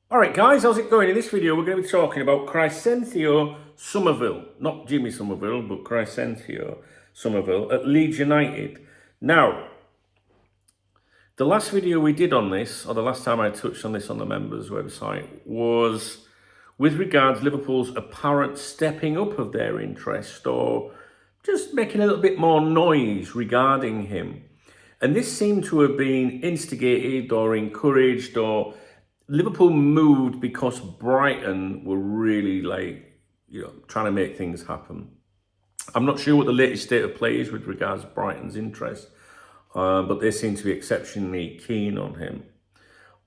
All right, guys, how's it going? In this video, we're going to be talking about Crysencio Summerville, not Jimmy Summerville, but Crysencio Summerville at Leeds United. Now, the last video we did on this, or the last time I touched on this on the members' website, was with regards Liverpool's apparent stepping up of their interest or just making a little bit more noise regarding him. And this seemed to have been instigated or encouraged, or Liverpool moved because Brighton were really trying to make things happen. I'm not sure what the latest state of play is with regards to Brighton's interest, but they seem to be exceptionally keen on him.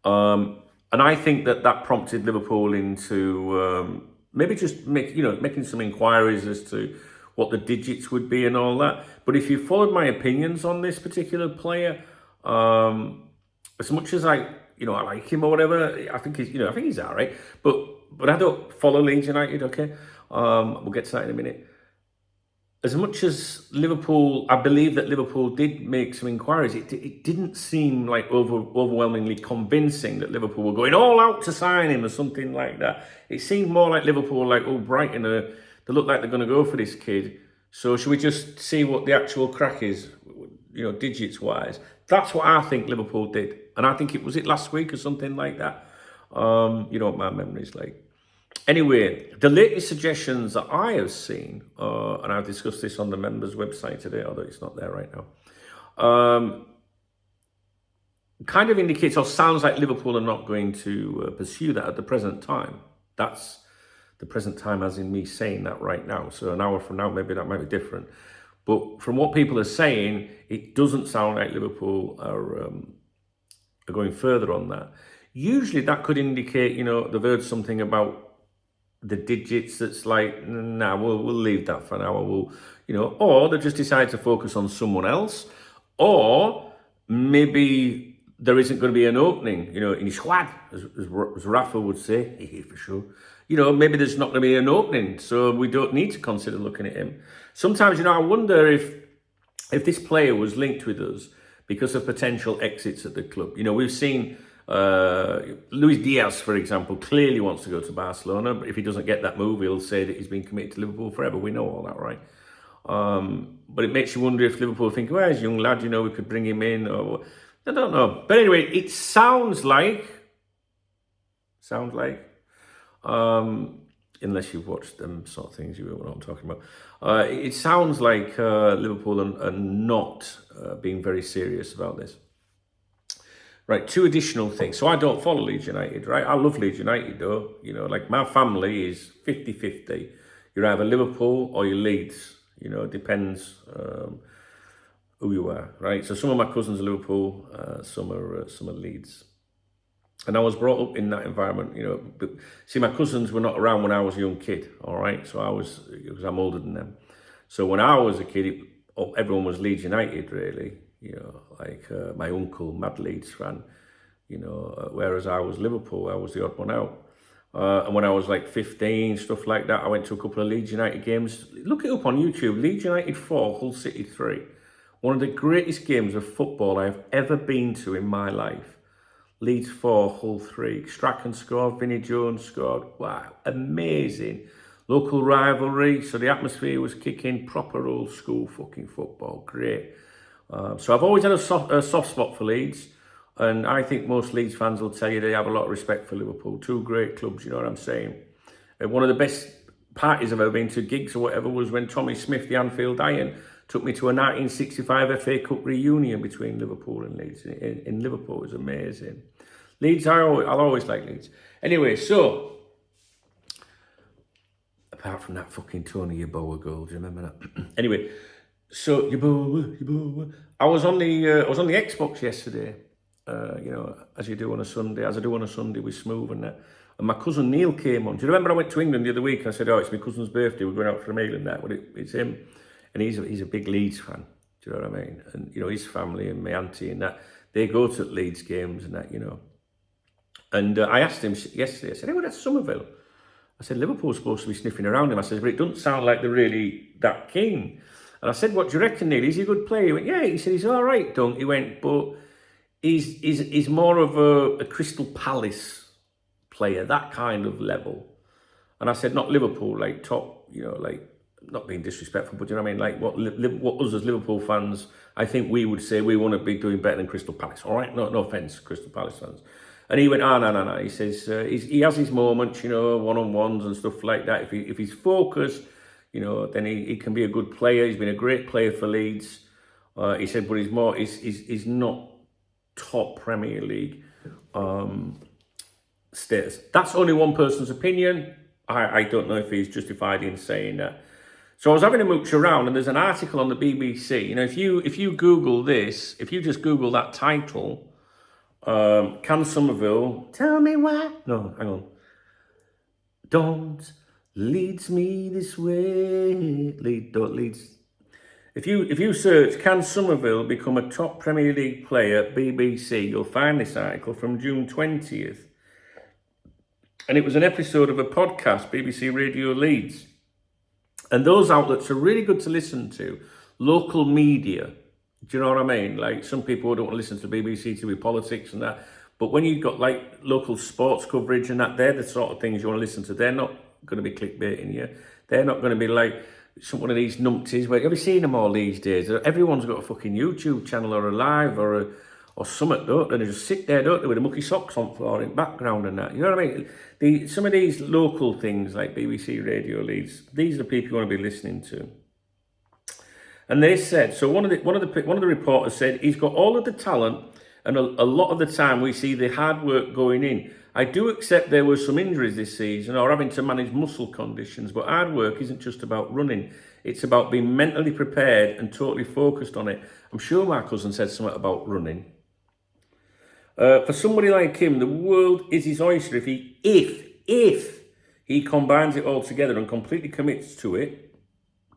And I think that prompted Liverpool into maybe just making some inquiries as to what the digits would be and all that. But if you followed my opinions on this particular player, as much as I like him or whatever, I think he's all right. But I don't follow Leeds United. Okay, we'll get to that in a minute. As much as Liverpool, I believe that Liverpool did make some inquiries. It didn't seem like overwhelmingly convincing that Liverpool were going all out to sign him or something like that. It seemed more like Liverpool, Brighton, they look like they're going to go for this kid. So should we just see what the actual crack is, digits wise? That's what I think Liverpool did. And I think it was last week or something like that. You know what my memory's like. Anyway, the latest suggestions that I have seen, and I've discussed this on the members' website today, although it's not there right now, kind of indicates or sounds like Liverpool are not going to pursue that at the present time. That's the present time as in me saying that right now. So an hour from now, maybe that might be different. But from what people are saying, it doesn't sound like Liverpool are going further on that. Usually that could indicate, they've heard something about the digits that's like, nah, we'll leave that for now. Or they just decide to focus on someone else. Or maybe there isn't going to be an opening, in his squad, as Rafa would say, for sure. Maybe there's not going to be an opening, so we don't need to consider looking at him. Sometimes, I wonder if this player was linked with us because of potential exits at the club. We've seen Luis Diaz, for example, clearly wants to go to Barcelona, but if he doesn't get that move, he'll say that he's been committed to Liverpool forever. We know all that, right? But it makes you wonder if Liverpool think, well, he's a young lad, we could bring him in, or I don't know. But anyway, it sounds like, unless you've watched them sort of things, you know what I'm talking about. It sounds like Liverpool are not being very serious about this. Right, two additional things. So I don't follow Leeds United, right? I love Leeds United, though. My family is 50-50. You're either Liverpool or you're Leeds. It depends who you are, right? So some of my cousins are Liverpool, some are Leeds. And I was brought up in that environment, But see, my cousins were not around when I was a young kid, all right? So because I'm older than them. So when I was a kid, everyone was Leeds United, really. My uncle, mad Leeds fan, whereas I was Liverpool, I was the odd one out. And when I was 15, stuff like that, I went to a couple of Leeds United games. Look it up on YouTube, Leeds United 4, Hull City 3. One of the greatest games of football I've ever been to in my life. Leeds 4, Hull 3. Strachan scored, Vinnie Jones scored. Wow, amazing. Local rivalry, so the atmosphere was kicking, proper old school fucking football, great. So I've always had a soft spot for Leeds, and I think most Leeds fans will tell you they have a lot of respect for Liverpool. Two great clubs, you know what I'm saying? And one of the best parties I've ever been to, gigs or whatever, was when Tommy Smith, the Anfield Iron, took me to a 1965 FA Cup reunion between Liverpool and Leeds. In Liverpool, it was amazing. Leeds, I'll always like Leeds. Anyway, so apart from that fucking Tony Yeboah goal, do you remember that? Anyway. So Yeboah. I was on the Xbox yesterday, as I do on a Sunday with Smooth and that. And my cousin Neil came on. Do you remember I went to England the other week? I said, it's my cousin's birthday. We're going out for a meal and that. But it's him, and he's a big Leeds fan. Do you know what I mean? And his family and my auntie and that, they go to Leeds games and that. And I asked him yesterday. I said, hey, that's Summerville. I said, Liverpool's supposed to be sniffing around him. I said, but it doesn't sound like they're really that keen. And I said, what do you reckon, Neil? Is he a good player? He went, yeah. He said, he's all right, Dunk. He went, but he's more of a Crystal Palace player, that kind of level. And I said, not Liverpool, like top, like, not being disrespectful, but you know what I mean? Like what us as Liverpool fans, I think we would say we want to be doing better than Crystal Palace. All right, no offence, Crystal Palace fans. And he went, no. He says he has his moments, one-on-ones and stuff like that. If he's focused, then he can be a good player. He's been a great player for Leeds. He said, but he's not top Premier League status. That's only one person's opinion. I don't know if he's justified in saying that. So I was having a mooch around, and there's an article on the BBC. If you Google this, if you just Google that title, can Summerville tell me why? No, hang on. Don't leads me this way. Leads. If you search, can Summerville become a top Premier League player, BBC, you'll find this article from June 20th. And it was an episode of a podcast, BBC Radio Leeds. And those outlets are really good to listen to. Local media. Do you know what I mean? Like, some people don't want to listen to BBC to be politics and that. But when you've got, like, local sports coverage and that, they're the sort of things you want to listen to. They're not going to be clickbaiting you. They're not going to be like one of these numpties. Have you seen them all these days? Everyone's got a fucking YouTube channel or a live or something, don't they? They just sit there, don't they, with the mucky socks on floor in background and that. You know what I mean? Some of these local things like BBC Radio Leeds, these are the people you want to be listening to. And they said, so one of the reporters said, he's got all of the talent, and a lot of the time we see the hard work going in. I do accept there were some injuries this season or having to manage muscle conditions, but hard work isn't just about running. It's about being mentally prepared and totally focused on it. I'm sure my cousin said something about running. For somebody like him, the world is his oyster if he combines it all together and completely commits to it.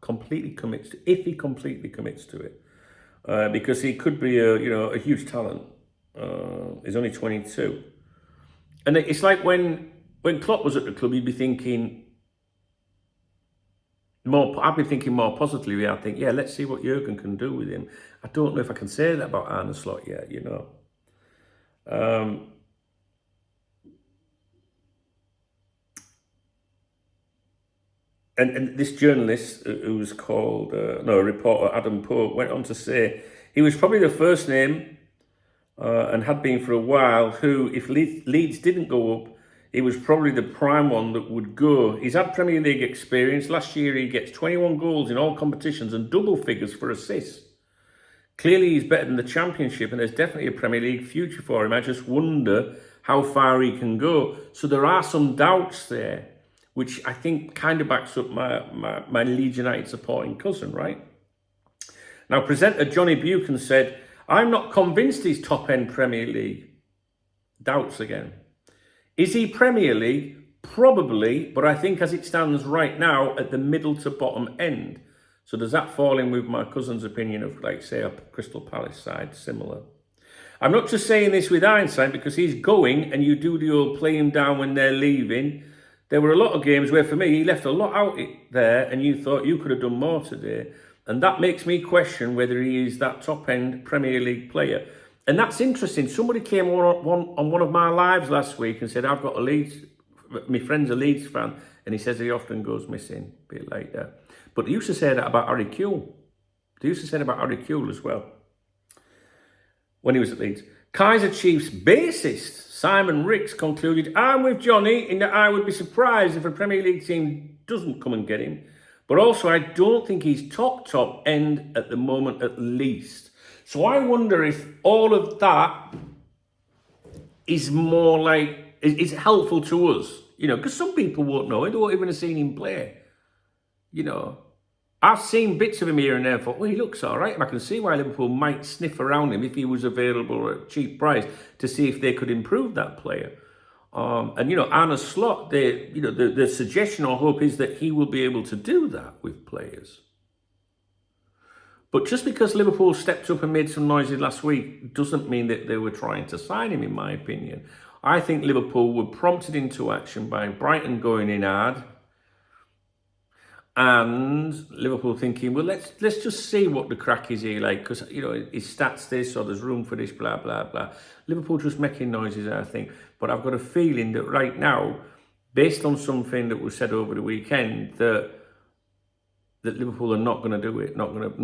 If he completely commits to it, because he could be a huge talent. He's only 22, and it's like when Klopp was at the club, you'd be thinking more. I'd be thinking more positively. I think, let's see what Jurgen can do with him. I don't know if I can say that about Arne Slot yet. And this journalist, who was called, a reporter, Adam Pope, went on to say he was probably the first name, and had been for a while, who, if Leeds didn't go up, he was probably the prime one that would go. He's had Premier League experience. Last year he gets 21 goals in all competitions and double figures for assists. Clearly he's better than the Championship, and there's definitely a Premier League future for him. I just wonder how far he can go. So there are some doubts there, which I think kind of backs up my Leeds United supporting cousin, right? Now, presenter Johnny Buchan said, I'm not convinced he's top-end Premier League. Doubts again. Is he Premier League? Probably, but I think as it stands right now, at the middle to bottom end. So does that fall in with my cousin's opinion of, like, say, a Crystal Palace side, similar? I'm not just saying this with hindsight, because he's going and you do the old play him down when they're leaving. There were a lot of games where, for me, he left a lot out there and you thought you could have done more today. And that makes me question whether he is that top-end Premier League player. And that's interesting. Somebody came on one of my lives last week and said, I've got my friend's a Leeds fan, and he says he often goes missing, a bit like that. But they used to say that about Harry Kewell. They used to say that about Harry Kewell as well, when he was at Leeds. Kaiser Chiefs bassist Simon Ricks concluded, I'm with Johnny in that I would be surprised if a Premier League team doesn't come and get him. But also, I don't think he's top end at the moment, at least. So I wonder if all of that is more like, is helpful to us, because some people won't know. They won't even have seen him play. I've seen bits of him here and there and thought, well, he looks all right. And I can see why Liverpool might sniff around him if he was available at a cheap price to see if they could improve that player. And Arne Slot, the suggestion or hope is that he will be able to do that with players. But just because Liverpool stepped up and made some noises last week doesn't mean that they were trying to sign him, in my opinion. I think Liverpool were prompted into action by Brighton going in hard. and Liverpool thinking, well, let's just see what the crack is here, like, because, you know, his stats this, or there's room for this, blah, blah, blah. Liverpool just making noises, I think. But I've got a feeling that right now, based on something that was said over the weekend, that Liverpool are not going to do it, not going to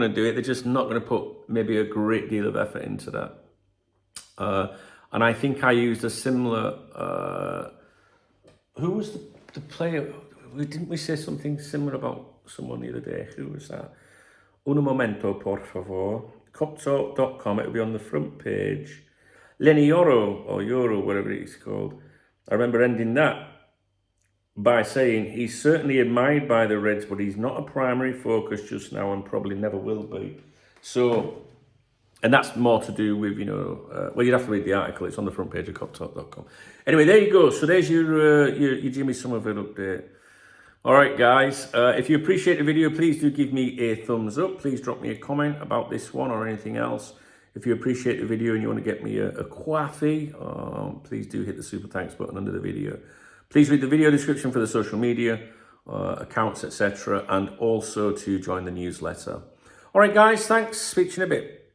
do it. They're just not going to put maybe a great deal of effort into that. And I think I used a similar. Who was the player? Didn't we say something similar about someone the other day? Who was that? Un momento, por favor. Coptalk.com. It'll be on the front page. Lenny Yoro, or Euro, whatever it's called. I remember ending that by saying he's certainly admired by the Reds, but he's not a primary focus just now and probably never will be. So, and that's more to do with, you know, well, you'd have to read the article. It's on the front page of coptalk.com. Anyway, there you go. So there's your Jimmy Summerville update. All right, guys. If you appreciate the video, please do give me a thumbs up. Please drop me a comment about this one or anything else. If you appreciate the video and you want to get me a coffee, please do hit the super thanks button under the video. Please read the video description for the social media, accounts, etc. And also to join the newsletter. All right, guys. Thanks. Speak to you in a bit.